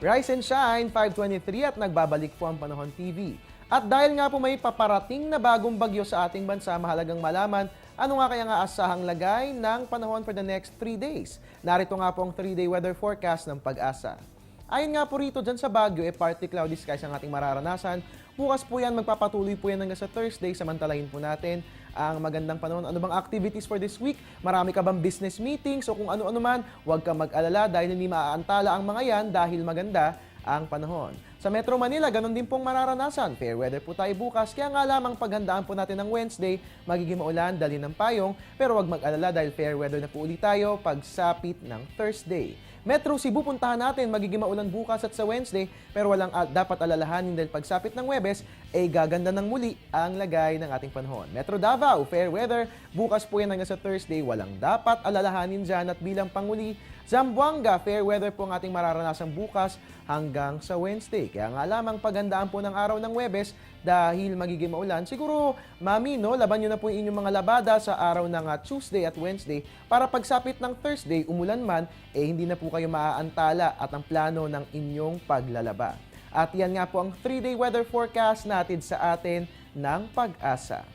Rise and Shine 523 at nagbabalik po ang Panahon TV. At dahil nga po may paparating na bagong bagyo sa ating bansa, mahalagang malaman ano nga kaya nga asahang lagay ng panahon for the next 3 days. Narito nga po ang 3-day weather forecast ng Pag-asa. Ayon nga po rito dyan sa Baguio, partly cloudy skies ang ating mararanasan. Bukas po yan, magpapatuloy po yan hanggang sa Thursday. Samantalahin po natin ang magandang panahon. Ano bang activities for this week? Marami ka bang business meetings? O kung ano-ano man, huwag ka mag-alala dahil hindi maaantala ang mga yan dahil maganda ang panahon. Sa Metro Manila, ganun din pong mararanasan. Fair weather po tayo bukas, kaya nga lamang paghandaan po natin ng Wednesday, magiging maulan, dali ng payong, pero huwag mag-alala dahil fair weather na po ulit tayo pagsapit ng Thursday. Metro Cebu, puntahan natin, magiging maulan bukas at sa Wednesday, pero walang dapat alalahanin dahil pagsapit ng Huwebes, ay gaganda ng muli ang lagay ng ating panahon. Metro Davao, fair weather, bukas po yan hanggang sa Thursday, walang dapat alalahanin dyan at bilang panguli, Zamboanga, fair weather po ang ating mararanasan bukas hanggang sa Wednesday. Kaya nga lamang paghandaan po ng araw ng Huwebes dahil magiging maulan. Siguro, mami, no, laban nyo na po yung inyong mga labada sa araw ng Tuesday at Wednesday para pagsapit ng Thursday, umulan man, hindi na po kayo maaantala at ang plano ng inyong paglalaba. At yan nga po ang 3-day weather forecast natin sa atin ng Pag-asa.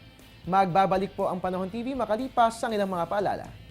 Magbabalik po ang Panahon TV makalipas ang ilang mga paalala.